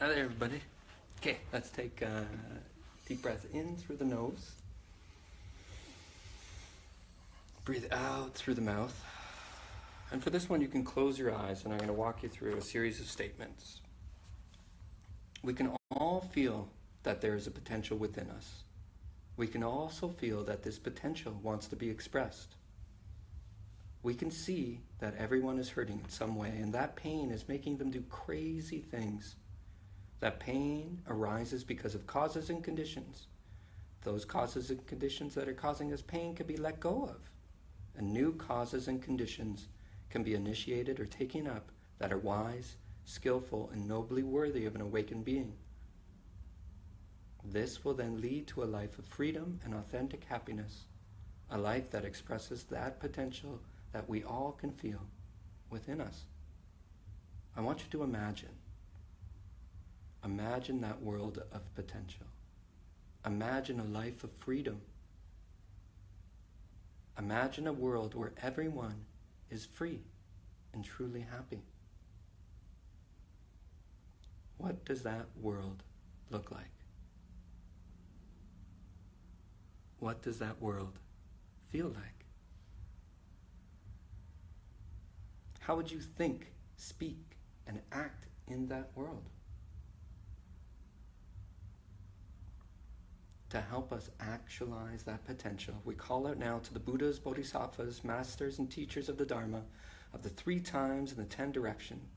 Hi there, everybody. Okay, let's take a deep breath in through the nose. Breathe out through the mouth. And for this one, you can close your eyes, and I'm going to walk you through a series of statements. We can all feel that there is a potential within us. We can also feel that this potential wants to be expressed. We can see that everyone is hurting in some way, and that pain is making them do crazy things. That pain arises because of causes and conditions. Those causes and conditions that are causing us pain can be let go of, and new causes and conditions can be initiated or taken up that are wise, skillful, and nobly worthy of an awakened being. This will then lead to a life of freedom and authentic happiness, a life that expresses that potential that we all can feel within us. I want you to imagine that world of potential. Imagine a life of freedom. Imagine a world where everyone is free and truly happy. What does that world look like? What does that world feel like? How would you think, speak, and act in that world? To help us actualize that potential, we call out now to the Buddhas, Bodhisattvas, masters and teachers of the Dharma, of the 3 times and the 10 directions.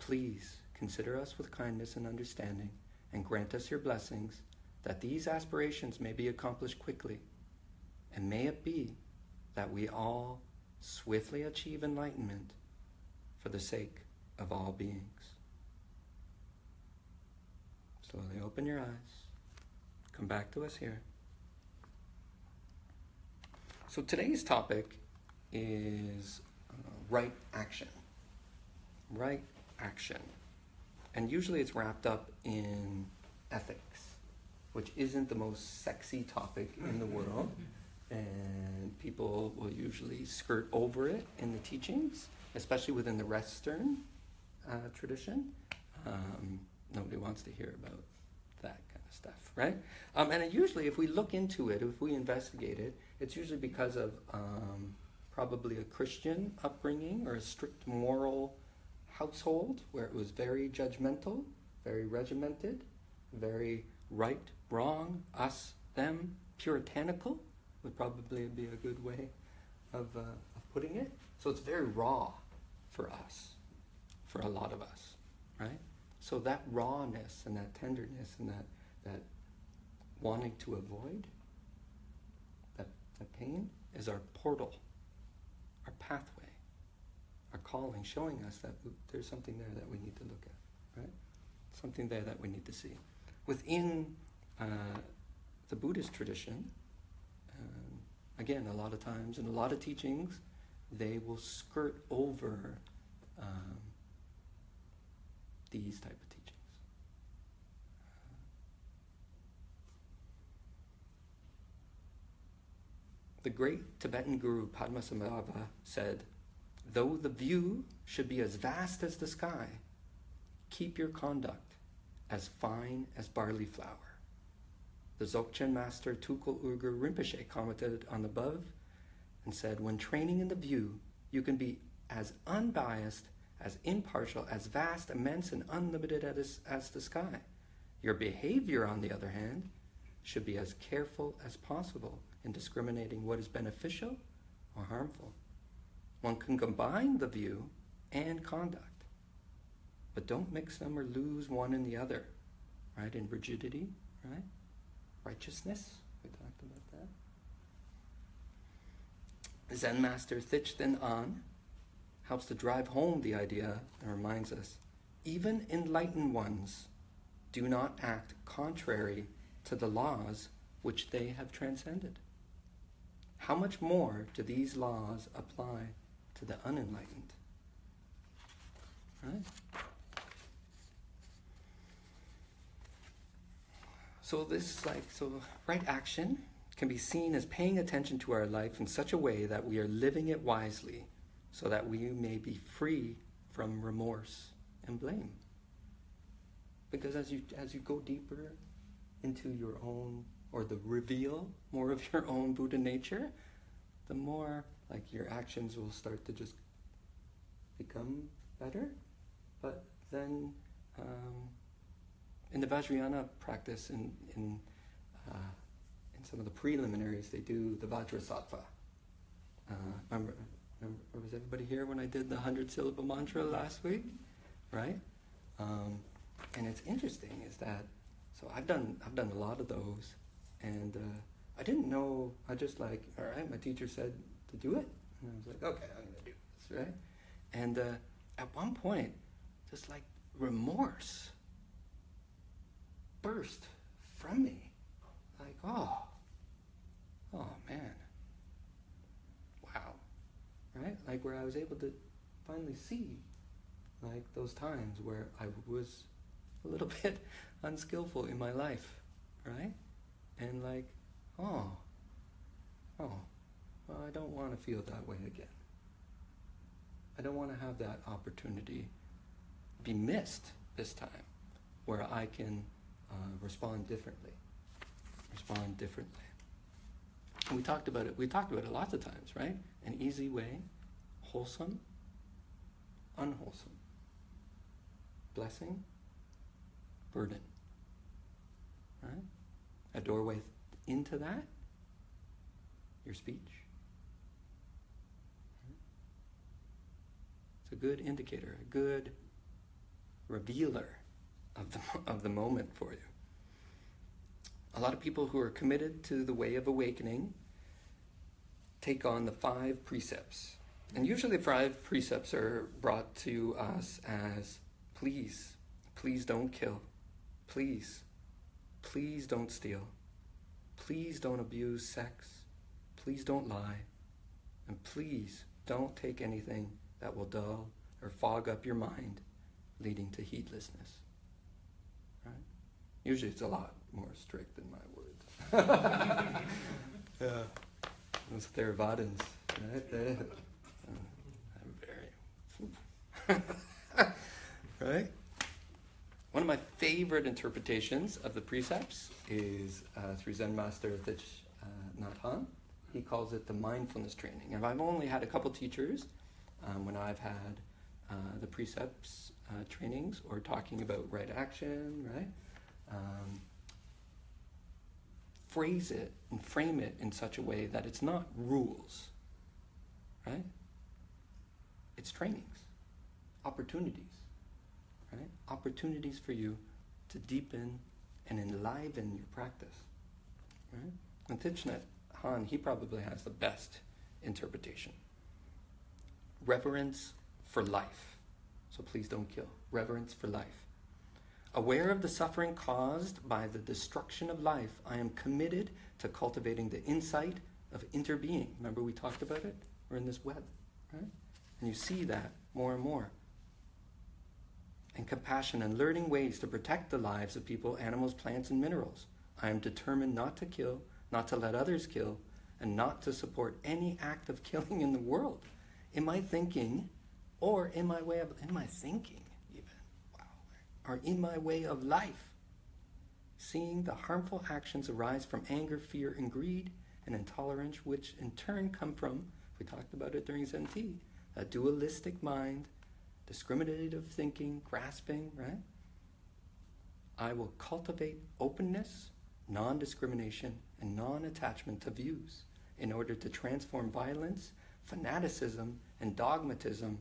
Please consider us with kindness and understanding, and grant us your blessings, that these aspirations may be accomplished quickly, and may it be that we all swiftly achieve enlightenment for the sake of all beings. Slowly open your eyes. Come back to us here. So today's topic is right action. Right action. And usually it's wrapped up in ethics, which isn't the most sexy topic in the world. And people will usually skirt over it in the teachings, especially within the Western tradition. Nobody wants to hear about that kind of stuff, right? And usually if we look into it, if we investigate it, it's usually because of probably a Christian upbringing or a strict moral household where it was very judgmental, very regimented, very right, wrong, us, them, puritanical would probably be a good way of putting it. So it's very raw for us, for a lot of us, right? So that rawness and that tenderness and that wanting to avoid that pain is our portal, our pathway, our calling, showing us that there's something there that we need to look at, right? Something there that we need to see. Within the Buddhist tradition, again, a lot of times in a lot of teachings, they will skirt over these type of teachings. The great Tibetan guru Padmasambhava said, "Though the view should be as vast as the sky, keep your conduct as fine as barley flour." The Dzogchen master Tukul Urgur Rinpoche commented on the above and said, "When training in the view, you can be as unbiased, as impartial, as vast, immense, and unlimited as the sky. Your behavior, on the other hand, should be as careful as possible in discriminating what is beneficial or harmful. One can combine the view and conduct, but don't mix them or lose one in the other, right? In rigidity, right? Righteousness, we talked about that. Zen master Thich Thich An helps to drive home the idea and reminds us, even enlightened ones do not act contrary to the laws which they have transcended. How much more do these laws apply to the unenlightened? Right? So right action can be seen as paying attention to our life in such a way that we are living it wisely, so that we may be free from remorse and blame. Because as you go deeper into your own, or the reveal more of your own Buddha nature, the more like your actions will start to just become better. But then in the Vajrayana practice, in some of the preliminaries, they do the Vajrasattva. Remember, was everybody here when I did the 100-syllable mantra last week? Right? And it's interesting is that, so I've done a lot of those, and I didn't know, I just like, all right, my teacher said to do it, and I was like, okay, I'm going to do this, right? And at one point, just like remorse burst from me, like, oh man, wow, right? Like where I was able to finally see like those times where I was a little bit unskillful in my life, right? And like, well, I don't want to feel that way again. I don't want to have that opportunity be missed this time, where I can respond differently. And we talked about it lots of times, right? An easy way, wholesome, unwholesome. Blessing, burden. Right? A doorway into that, your speech. It's a good indicator, a good revealer of the moment for you. A lot of people who are committed to the way of awakening take on the 5 precepts. And usually the 5 precepts are brought to us as, please don't kill. Please don't steal. Please don't abuse sex. Please don't lie. And please don't take anything that will dull or fog up your mind, leading to heedlessness. Right? Usually it's a lot more strict than my words. Yeah. Those Theravadins, right? I'm very... right? One of my favorite interpretations of the precepts is through Zen Master Thich Nhat Hanh. He calls it the mindfulness training. And I've only had a couple teachers when I've had the precepts trainings or talking about right action, right? Phrase it and frame it in such a way that it's not rules, right? It's trainings, opportunities, right? Opportunities for you to deepen and enliven your practice, right? And Thich Nhat Hanh, he probably has the best interpretation. Reverence for life. So please don't kill. Reverence for life. Aware of the suffering caused by the destruction of life, I am committed to cultivating the insight of interbeing. Remember we talked about it? We're in this web, right? And you see that more and more. And compassion and learning ways to protect the lives of people, animals, plants, and minerals. I am determined not to kill, not to let others kill, and not to support any act of killing in the world. In my thinking, or in my thinking, or in my way of life, seeing the harmful actions arise from anger, fear, and greed, and intolerance, which in turn come from, we talked about it during Zen tea, a dualistic mind, discriminative thinking, grasping, right? I will cultivate openness, non-discrimination, and non-attachment to views in order to transform violence, fanaticism, and dogmatism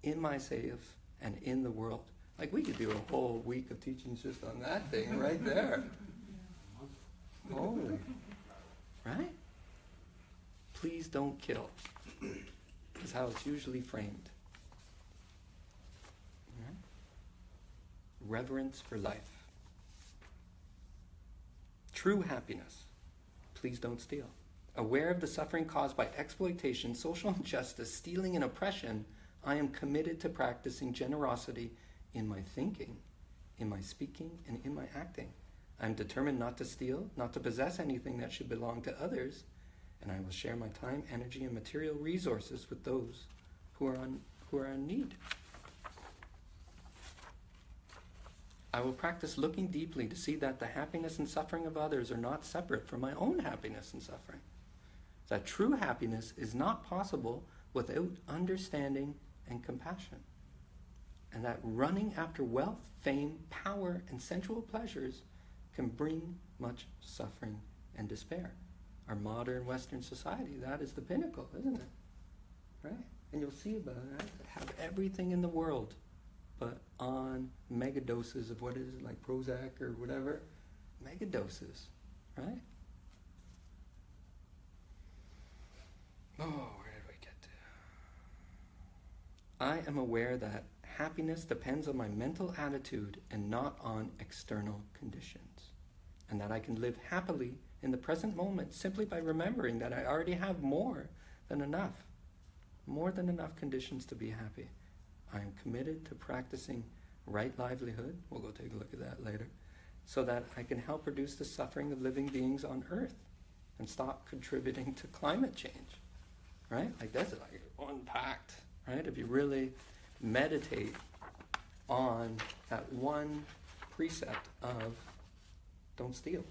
in myself and in the world. Like we could do a whole week of teachings just on that thing right there. Holy. Right? Please don't kill. Is how it's usually framed. Right? Reverence for life. True happiness. Please don't steal. Aware of the suffering caused by exploitation, social injustice, stealing, and oppression, I am committed to practicing generosity in my thinking, in my speaking, and in my acting. I am determined not to steal, not to possess anything that should belong to others, and I will share my time, energy, and material resources with those who are in need. I will practice looking deeply to see that the happiness and suffering of others are not separate from my own happiness and suffering. That true happiness is not possible without understanding and compassion. And that running after wealth, fame, power, and sensual pleasures can bring much suffering and despair. Our modern Western society, that is the pinnacle, isn't it? Right? And you'll see about it, right? Have everything in the world, but on mega doses of what is it, like Prozac or whatever? Mega doses, right? Oh, where did we get to? I am aware that happiness depends on my mental attitude and not on external conditions. And that I can live happily in the present moment simply by remembering that I already have more than enough conditions to be happy. I am committed to practicing right livelihood, we'll go take a look at that later, so that I can help reduce the suffering of living beings on earth and stop contributing to climate change. Right? Like that's like unpacked, right? If you really meditate on that one precept of don't steal.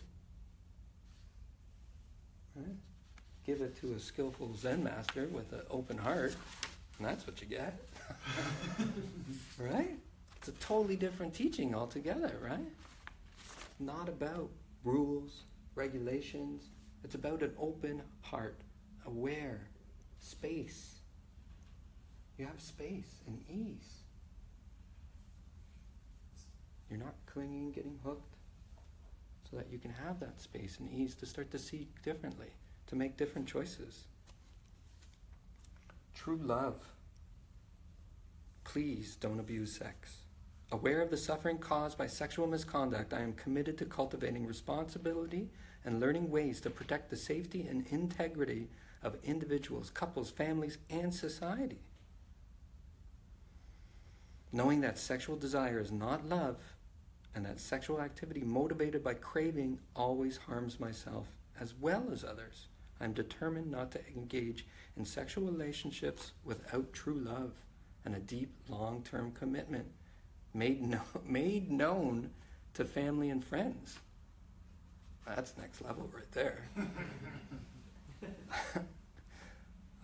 Right? Give it to a skillful Zen master with an open heart, and that's what you get. Right? It's a totally different teaching altogether, right? Not about rules, regulations. It's about an open heart, aware, space. You have space and ease. You're not clinging, getting hooked, so that you can have that space and ease to start to see differently, to make different choices. True love. Please don't abuse sex. Aware of the suffering caused by sexual misconduct, I am committed to cultivating responsibility and learning ways to protect the safety and integrity of individuals, couples, families, and society. Knowing that sexual desire is not love, and that sexual activity motivated by craving always harms myself as well as others, I am determined not to engage in sexual relationships without true love and a deep, long-term commitment made known to family and friends. That's next level right there.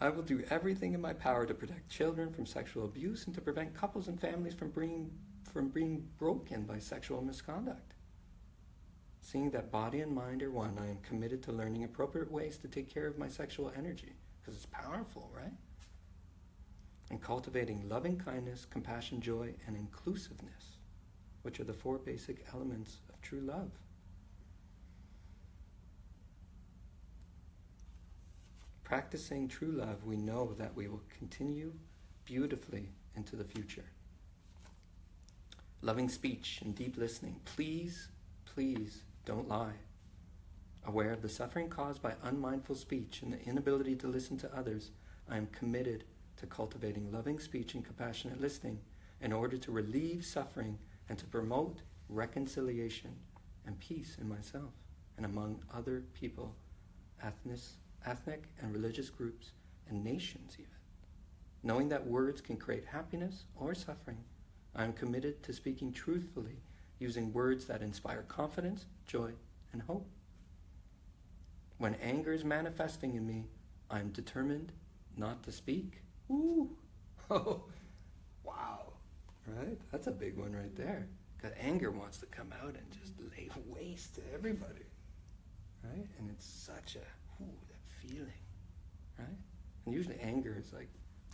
I will do everything in my power to protect children from sexual abuse and to prevent couples and families from being broken by sexual misconduct. Seeing that body and mind are one, I am committed to learning appropriate ways to take care of my sexual energy, because it's powerful, right? And cultivating loving kindness, compassion, joy, and inclusiveness, which are the 4 basic elements of true love. Practicing true love, we know that we will continue beautifully into the future. Loving speech and deep listening. Please, please don't lie. Aware of the suffering caused by unmindful speech and the inability to listen to others, I am committed to cultivating loving speech and compassionate listening in order to relieve suffering and to promote reconciliation and peace in myself and among other people, ethnic and religious groups, and nations even. Knowing that words can create happiness or suffering, I am committed to speaking truthfully, using words that inspire confidence, joy, and hope. When anger is manifesting in me, I am determined not to speak. Ooh, oh, wow, right? That's a big one right there. Because anger wants to come out and just lay waste to everybody, right? And it's such a, that feeling, right? And usually anger is like,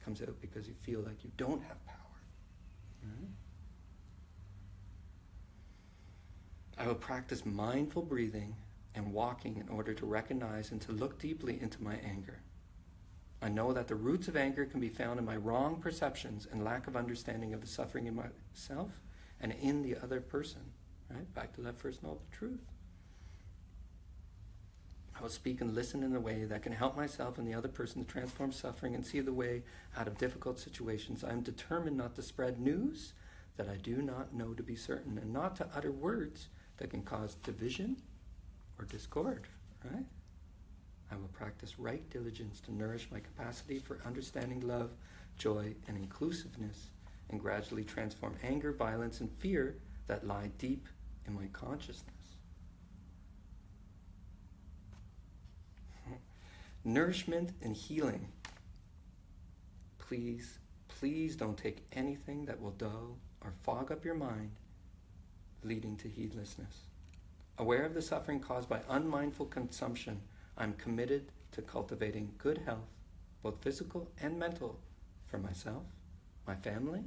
comes out because you feel like you don't have power, right? I will practice mindful breathing and walking in order to recognize and to look deeply into my anger. I know that the roots of anger can be found in my wrong perceptions and lack of understanding of the suffering in myself and in the other person. Right? Back to that first noble truth. I will speak and listen in a way that can help myself and the other person to transform suffering and see the way out of difficult situations. I am determined not to spread news that I do not know to be certain, and not to utter words that can cause division or discord. Right? I will practice right diligence to nourish my capacity for understanding love, joy, and inclusiveness, and gradually transform anger, violence, and fear that lie deep in my consciousness. Nourishment and healing. Please, please don't take anything that will dull or fog up your mind, leading to heedlessness. Aware of the suffering caused by unmindful consumption, I'm committed to cultivating good health, both physical and mental, for myself, my family,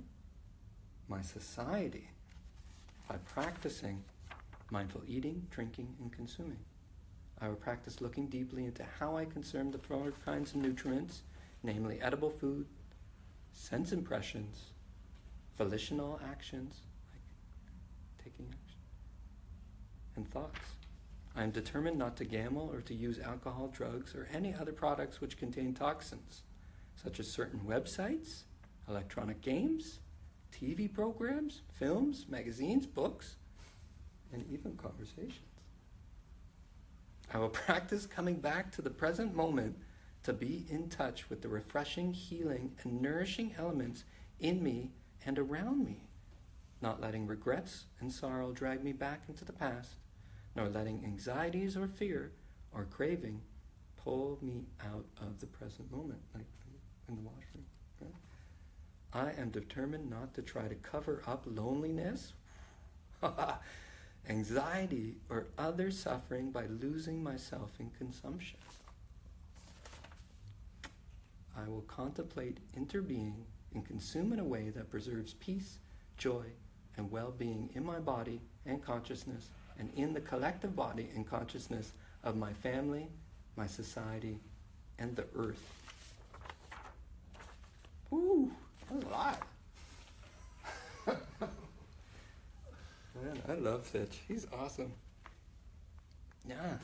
my society, by practicing mindful eating, drinking, and consuming. I will practice looking deeply into how I consume the four kinds of nutrients, namely edible food, sense impressions, volitional actions, like taking action, and thoughts. I am determined not to gamble or to use alcohol, drugs, or any other products which contain toxins, such as certain websites, electronic games, TV programs, films, magazines, books, and even conversations. I will practice coming back to the present moment to be in touch with the refreshing, healing, and nourishing elements in me and around me, not letting regrets and sorrow drag me back into the past, nor letting anxieties or fear or craving pull me out of the present moment, like in the washroom. Right? I am determined not to try to cover up loneliness, anxiety, or other suffering by losing myself in consumption. I will contemplate interbeing and consume in a way that preserves peace, joy, and well-being in my body and consciousness, and in the collective body and consciousness of my family, my society, and the earth. Woo, that's a lot. Man, I love Fitch. He's awesome. Yeah.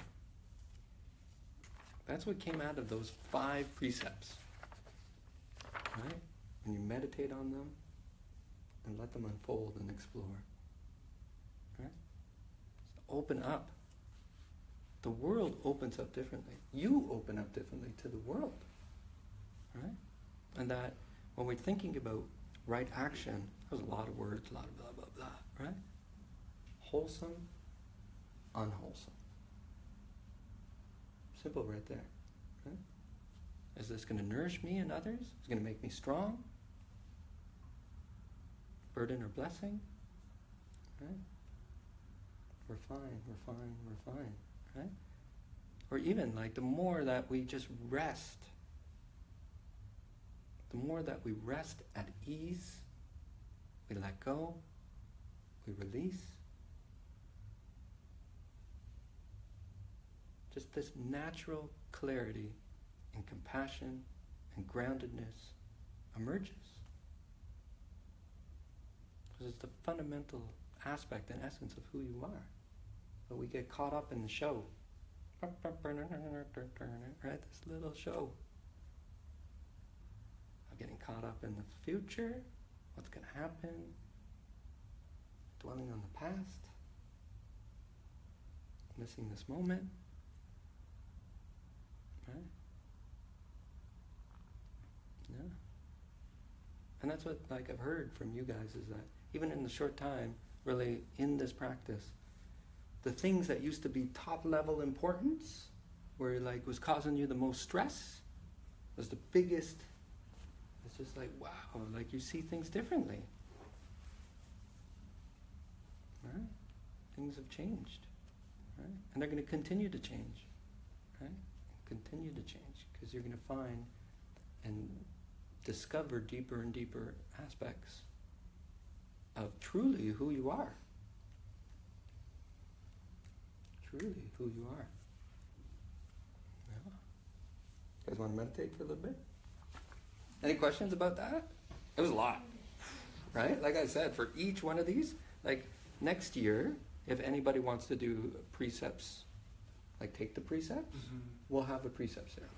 That's what came out of those 5 precepts. Right? When you meditate on them and let them unfold and explore. Right? So open up. The world opens up differently. You open up differently to the world. Right? And that when we're thinking about right action, there's a lot of words, a lot of blah, blah, blah, right? Wholesome, unwholesome. Simple right there. Right? Is this going to nourish me and others? Is it going to make me strong? Burden or blessing? Right? We're fine, we're fine, we're fine. Right? Or even like the more that we just rest, the more that we rest at ease, we let go, we release. Just this natural clarity and compassion and groundedness emerges. Because it's the fundamental aspect and essence of who you are. But we get caught up in the show. Right? This little show. Of getting caught up in the future, what's going to happen, dwelling on the past, missing this moment. Right? Yeah. And that's what I've heard from you guys is that even in the short time, really in this practice, the things that used to be top level importance, where was causing you the most stress, was the biggest. It's just wow, you see things differently. Right? Things have changed. Right? And they're going to continue to change. Right? Continue to change, because you're going to find and discover deeper and deeper aspects of truly who you are. Truly who you are. Yeah. You guys want to meditate for a little bit? Any questions about that? It was a lot. Right? Like I said, for each one of these, next year, if anybody wants to do precepts, take the precepts, we'll have a precept ceremony.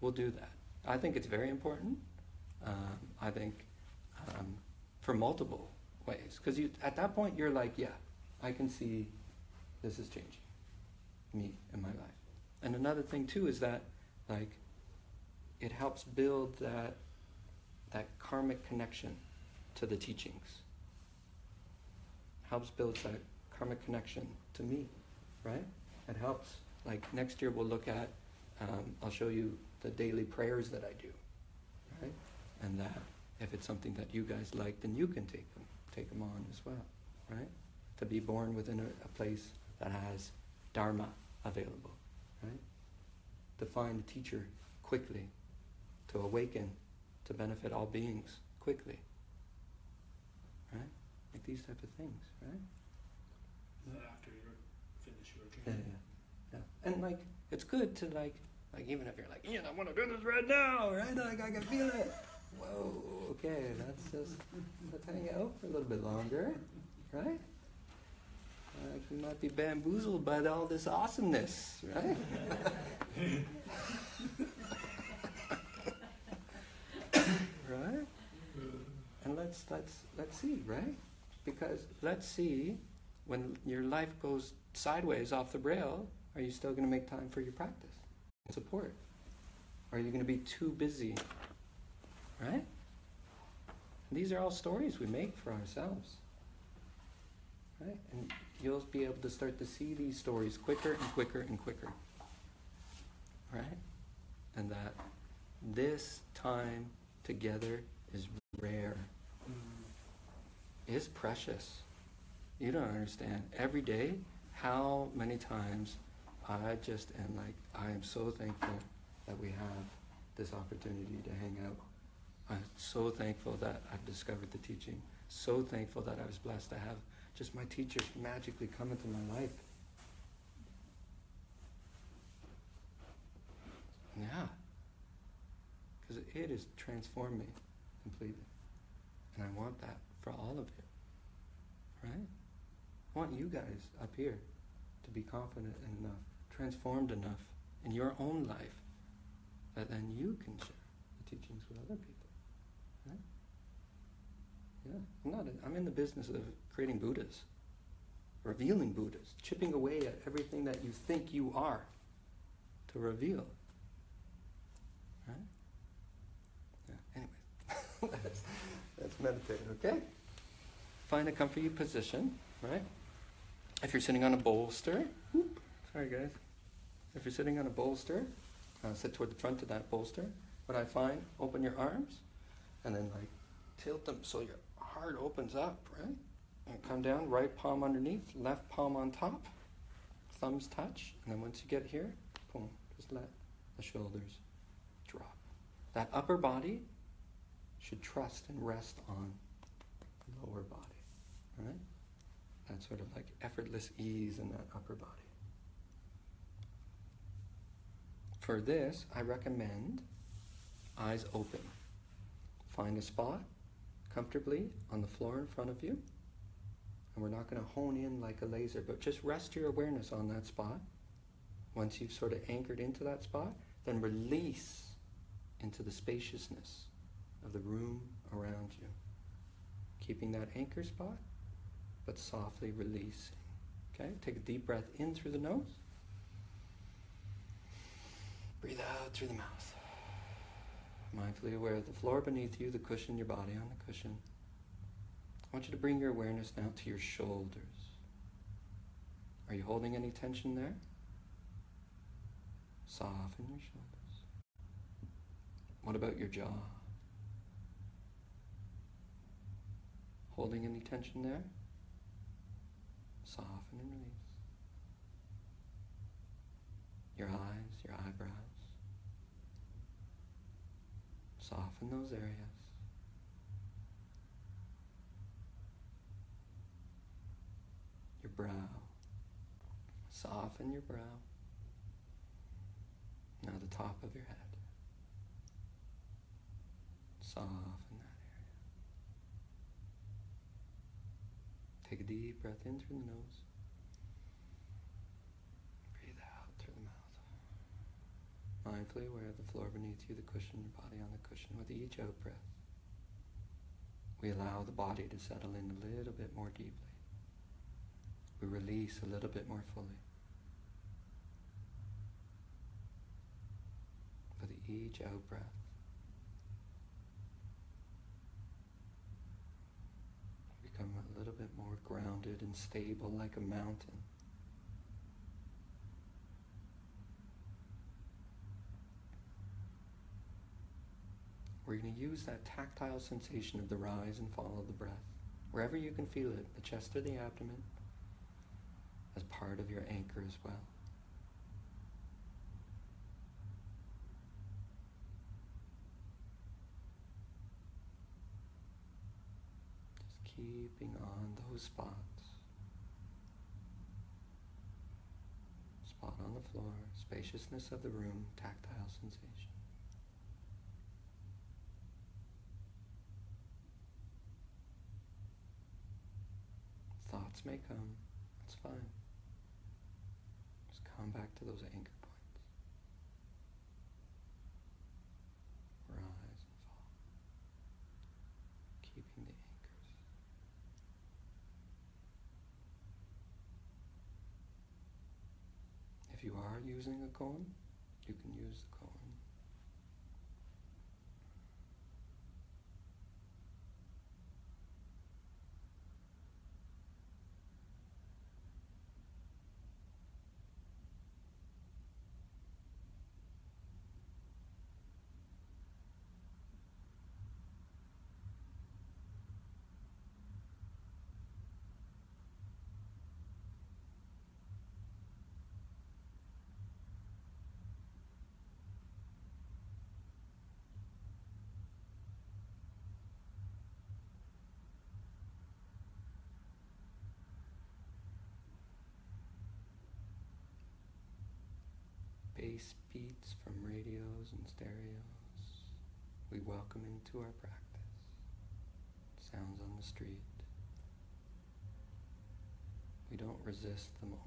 We'll do that. I think it's very important. I think for multiple ways. Because at that point, you're yeah, I can see this is changing me in my life. And another thing, too, is that, it helps build that karmic connection to the teachings. helps build that karmic connection to me, right? It helps. Like next year we'll look at, I'll show you the daily prayers that I do, right? And that if it's something that you guys like, then you can take them on as well, right? To be born within a place that has Dharma available, right? To find a teacher quickly, to awaken, to benefit all beings quickly, right? Like these type of things, right? Is that after you finish your Yeah, training? yeah. And like, it's good to like even if you're like, Ian, I want to do this right now, right? Like I can feel it. Whoa, okay, let's hang out for a little bit longer, right? Like we might be bamboozled by all this awesomeness, right? Right? And let's see, right? Because let's see, when your life goes sideways off the rail, are you still going to make time for your practice and support? Or are you going to be too busy? Right? And these are all stories we make for ourselves. Right? And you'll be able to start to see these stories quicker and quicker and quicker. Right? And that this time together is rare. It's precious. You don't understand. Every day, how many times I just am like, I am so thankful that we have this opportunity to hang out. I'm so thankful that I've discovered the teaching. So thankful that I was blessed to have just my teachers magically come into my life. Yeah. Because it has transformed me completely. And I want that for all of you. Right? I want you guys up here to be confident enough, transformed enough in your own life that then you can share the teachings with other people. Right? Yeah. I'm in the business of creating Buddhas, revealing Buddhas, chipping away at everything that you think you are to reveal. Right? Yeah. Anyway, let's meditate, okay? Find a comfy position, right? If you're sitting on a bolster, sorry guys. If you're sitting on a bolster, sit toward the front of that bolster. What I find, open your arms, and then like tilt them so your heart opens up, right? And come down, right palm underneath, left palm on top, thumbs touch, and then once you get here, boom, just let the shoulders drop. That upper body should trust and rest on the lower body, right? That sort of like effortless ease in that upper body. For this, I recommend eyes open. Find a spot comfortably on the floor in front of you. And we're not going to hone in like a laser, but just rest your awareness on that spot. Once you've sort of anchored into that spot, then release into the spaciousness of the room around you. Keeping that anchor spot, but softly releasing. Okay? Take a deep breath in through the nose. Breathe out through the mouth. Mindfully aware of the floor beneath you, the cushion, your body on the cushion. I want you to bring your awareness now to your shoulders. Are you holding any tension there? Soften your shoulders. What about your jaw? Holding any tension there? Soften and release. Your eyes, your eyebrows. Soften those areas. Your brow. Soften your brow. Now the top of your head. Soften that area. Take a deep breath in through the nose. Breathe out through the mouth. Mindfully aware of the floor beneath you, the cushion, your body on the cushion. With each out breath, we allow the body to settle in a little bit more deeply. We release a little bit more fully. With each out breath, become a little bit more grounded and stable like a mountain. We're going to use that tactile sensation of the rise and fall of the breath, wherever you can feel it, the chest or the abdomen, as part of your anchor as well. Just keeping on those spots. Spot on the floor, spaciousness of the room, tactile sensation. Thoughts may come, it's fine. Just come back to those anchor points. Rise and fall. Keeping the anchors. If you are using a koan, you can use the koan. Bass beats from radios and stereos we welcome into our practice. Sounds on the street. We don't resist the moment.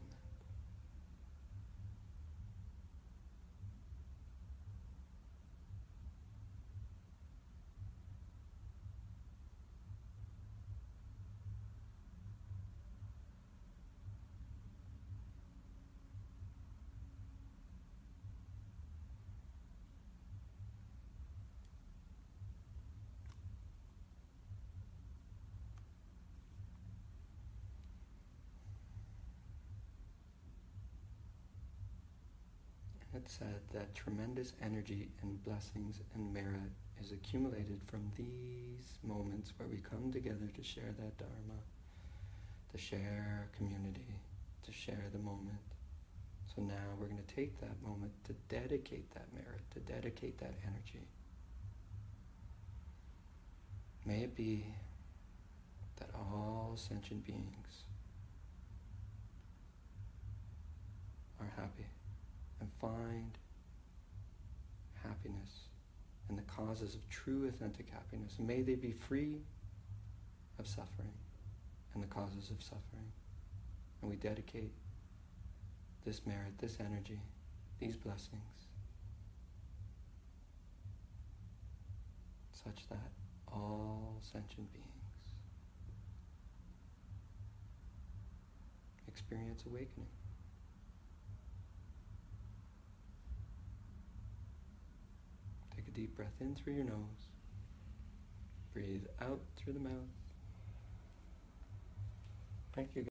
It said that tremendous energy and blessings and merit is accumulated from these moments where we come together to share that Dharma, to share community, to share the moment. So now we're going to take that moment to dedicate that merit, to dedicate that energy. May it be that all sentient beings are happy and find happiness and the causes of true authentic happiness. And may they be free of suffering and the causes of suffering. And we dedicate this merit, this energy, these blessings, such that all sentient beings experience awakening. Take a deep breath in through your nose. Breathe out through the mouth. Thank you.